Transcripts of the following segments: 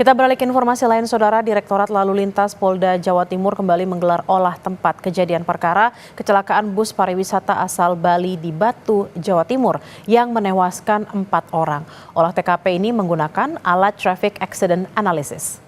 Kita beralih ke informasi lain, Saudara. Direktorat Lalu Lintas Polda Jawa Timur kembali menggelar olah tempat kejadian perkara kecelakaan bus pariwisata asal Bali di Batu, Jawa Timur yang menewaskan 4 orang. Olah TKP ini menggunakan alat Traffic Accident Analysis.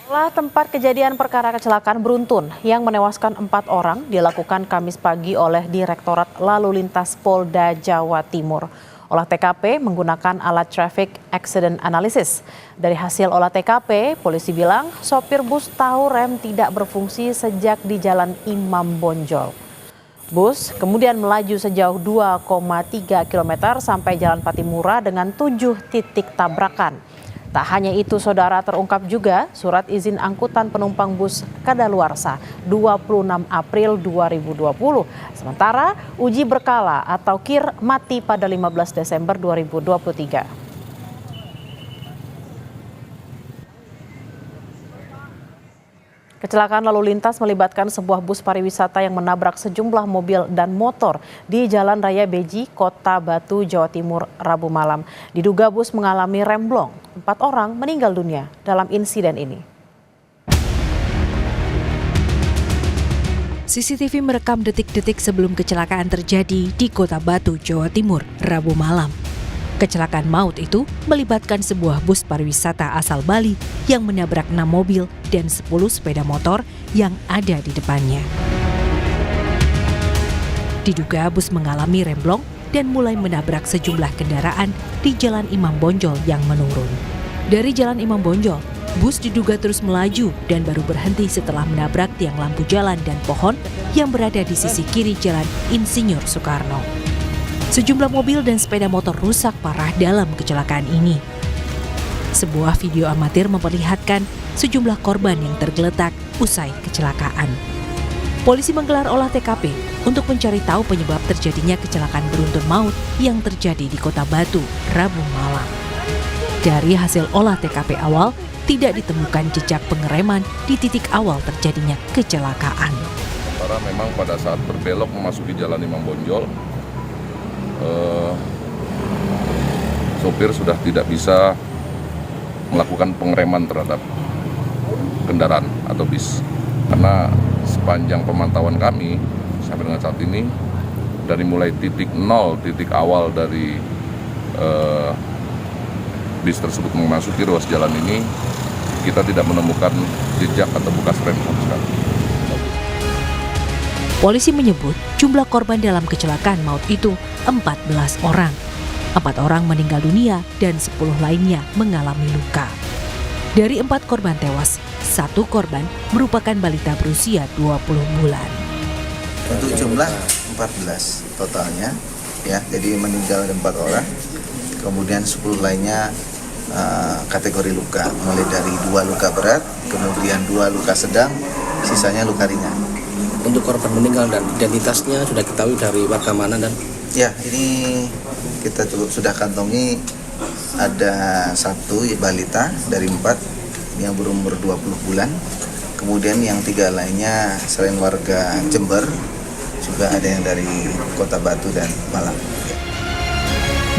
Olah tempat kejadian perkara kecelakaan beruntun yang menewaskan 4 orang dilakukan Kamis pagi oleh Direktorat Lalu Lintas Polda Jawa Timur. Olah TKP menggunakan alat Traffic Accident Analysis. Dari hasil olah TKP, polisi bilang sopir bus tahu rem tidak berfungsi sejak di Jalan Imam Bonjol. Bus kemudian melaju sejauh 2,3 km sampai Jalan Patimura dengan 7 titik tabrakan. Tak hanya itu, Saudara, terungkap juga surat izin angkutan penumpang bus kadaluarsa 26 April 2020. Sementara uji berkala atau KIR mati pada 15 Desember 2023. Kecelakaan lalu lintas melibatkan sebuah bus pariwisata yang menabrak sejumlah mobil dan motor di Jalan Raya Beji, Kota Batu, Jawa Timur, Rabu malam. Diduga bus mengalami remblong. 4 orang meninggal dunia dalam insiden ini. CCTV merekam detik-detik sebelum kecelakaan terjadi di Kota Batu, Jawa Timur, Rabu malam. Kecelakaan maut itu melibatkan sebuah bus pariwisata asal Bali yang menabrak 6 mobil dan 10 sepeda motor yang ada di depannya. Diduga bus mengalami remblong dan mulai menabrak sejumlah kendaraan di Jalan Imam Bonjol yang menurun. Dari Jalan Imam Bonjol, bus diduga terus melaju dan baru berhenti setelah menabrak tiang lampu jalan dan pohon yang berada di sisi kiri Jalan Insinyur Soekarno. Sejumlah mobil dan sepeda motor rusak parah dalam kecelakaan ini. Sebuah video amatir memperlihatkan sejumlah korban yang tergeletak usai kecelakaan. Polisi menggelar olah TKP untuk mencari tahu penyebab terjadinya kecelakaan beruntun maut yang terjadi di Kota Batu, Rabu malam. Dari hasil olah TKP awal, tidak ditemukan jejak pengereman di titik awal terjadinya kecelakaan. Karena memang pada saat berbelok memasuki Jalan Imam Bonjol, sopir sudah tidak bisa melakukan pengereman terhadap kendaraan atau bis. Karena sepanjang pemantauan kami sampai dengan saat ini, dari mulai titik nol, titik awal dari bis tersebut memasuki ruas jalan ini, kita tidak menemukan jejak atau bekas rem sama sekali. Polisi menyebut jumlah korban dalam kecelakaan maut itu 14 orang. 4 orang meninggal dunia dan 10 lainnya mengalami luka. Dari 4 korban tewas, 1 korban merupakan balita berusia 20 bulan. Untuk jumlah 14 totalnya, ya, jadi meninggal ada 4 orang, kemudian 10 lainnya kategori luka, mulai dari 2 luka berat, kemudian 2 luka sedang, sisanya luka ringan. Untuk korban meninggal dan identitasnya sudah ketahui dari warga mana dan? Ya, ini kita sudah kantongi ada 1 balita dari 4 yang berumur 20 bulan. Kemudian yang 3 lainnya selain warga Jember, juga ada yang dari Kota Batu dan Malang.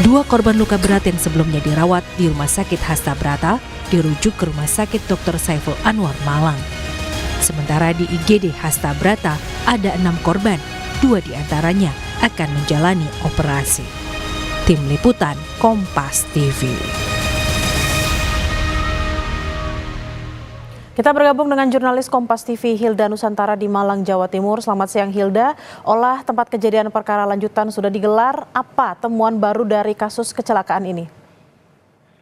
2 korban luka berat yang sebelumnya dirawat di Rumah Sakit Hasta Brata dirujuk ke Rumah Sakit Dr. Saiful Anwar Malang. Sementara di IGD Hasta Brata ada 6 korban, 2 diantaranya akan menjalani operasi. Tim Liputan Kompas TV. Kita bergabung dengan jurnalis Kompas TV Hilda Nusantara di Malang, Jawa Timur. Selamat siang Hilda. Olah tempat kejadian perkara lanjutan sudah digelar. Apa temuan baru dari kasus kecelakaan ini?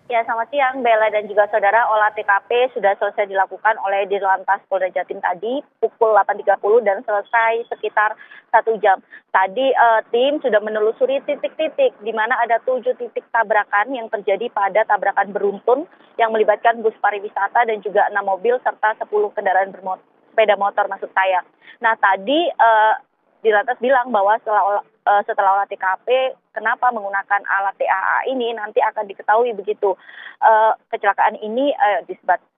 Ya, selamat siang Bella dan juga saudara. Olah TKP sudah selesai dilakukan oleh Dirlantas Polda Jatim tadi pukul 8.30 dan selesai sekitar 1 jam. Tadi tim sudah menelusuri titik-titik di mana ada 7 titik tabrakan yang terjadi pada tabrakan beruntun yang melibatkan bus pariwisata dan juga 6 mobil serta 10 kendaraan sepeda motor maksud saya. Nah, tadi Dirlantas bilang bahwa setelah olah TKP, kenapa menggunakan alat TAA ini nanti akan diketahui begitu kecelakaan ini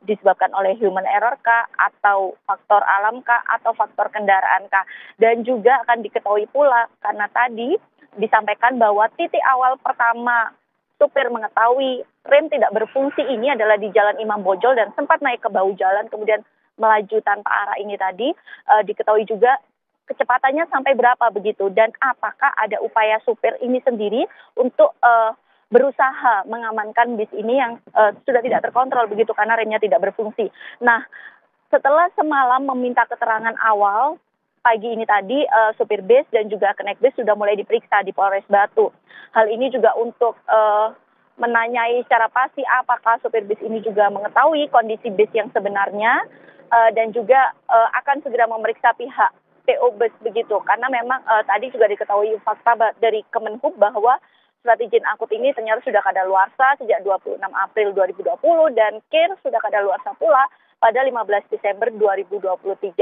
disebabkan oleh human error kah, atau faktor alam kah, atau faktor kendaraan kah, dan juga akan diketahui pula karena tadi disampaikan bahwa titik awal pertama supir mengetahui rem tidak berfungsi ini adalah di Jalan Imam Bonjol dan sempat naik ke bahu jalan kemudian melaju tanpa arah ini tadi. Diketahui juga kecepatannya sampai berapa begitu dan apakah ada upaya supir ini sendiri untuk berusaha mengamankan bis ini yang sudah tidak terkontrol begitu karena remnya tidak berfungsi. Nah, setelah semalam meminta keterangan awal, pagi ini tadi supir bis dan juga kenek bis sudah mulai diperiksa di Polres Batu. Hal ini juga untuk menanyai secara pasti apakah supir bis ini juga mengetahui kondisi bis yang sebenarnya dan juga akan segera memeriksa pihak PO Bus begitu. Karena memang tadi juga diketahui fakta dari Kemenhub bahwa surat izin angkut ini ternyata sudah kadaluarsa sejak 26 April 2020 dan KIR sudah kadaluarsa pula pada 15 Desember 2023.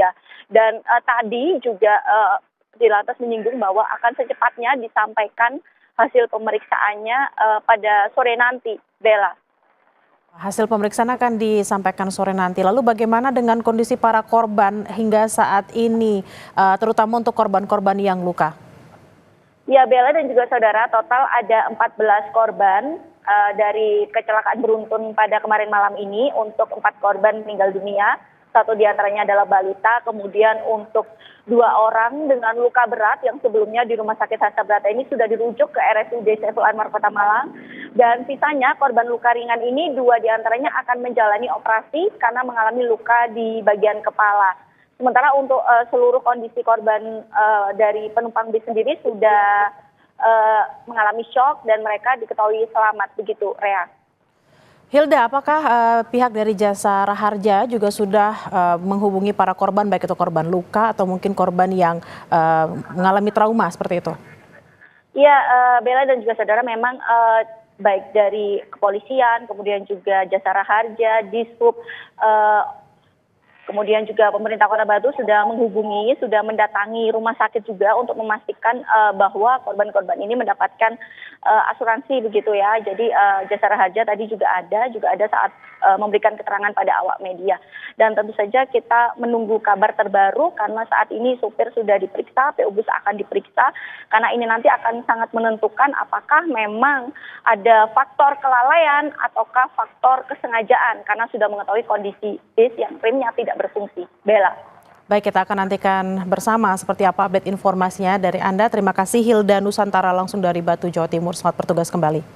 Dan tadi juga Dirlantas menyinggung bahwa akan secepatnya disampaikan hasil pemeriksaannya pada sore nanti, Bella. Hasil pemeriksaan akan disampaikan sore nanti. Lalu bagaimana dengan kondisi para korban hingga saat ini, terutama untuk korban-korban yang luka? Ya, Bella dan juga saudara, total ada 14 korban dari kecelakaan beruntun pada kemarin malam ini. Untuk 4 korban meninggal dunia, 1 diantaranya adalah balita, kemudian untuk 2 orang dengan luka berat yang sebelumnya di Rumah Sakit Hasabrata ini sudah dirujuk ke RSUD Saiful Anwar Kota Malang. Dan sisanya korban luka ringan ini 2 diantaranya akan menjalani operasi karena mengalami luka di bagian kepala. Sementara untuk seluruh kondisi korban dari penumpang bis sendiri sudah mengalami shock dan mereka diketahui selamat begitu, Rea. Hilda, apakah pihak dari Jasa Raharja juga sudah menghubungi para korban, baik itu korban luka atau mungkin korban yang mengalami trauma seperti itu? Iya, Bella dan juga saudara, memang baik dari kepolisian, kemudian juga Jasa Raharja, Dishub, kemudian juga pemerintah Kota Batu sudah menghubungi, sudah mendatangi rumah sakit juga untuk memastikan bahwa korban-korban ini mendapatkan asuransi begitu ya. Jadi Jasa Raharja tadi juga ada saat memberikan keterangan pada awak media. Dan tentu saja kita menunggu kabar terbaru karena saat ini supir sudah diperiksa, PO Bus akan diperiksa karena ini nanti akan sangat menentukan apakah memang ada faktor kelalaian ataukah faktor kesengajaan karena sudah mengetahui kondisi bis yang remnya tidak berfungsi. Bella. Baik, kita akan nantikan bersama seperti apa update informasinya dari Anda. Terima kasih Hilda Nusantara langsung dari Batu, Jawa Timur. Selamat bertugas kembali.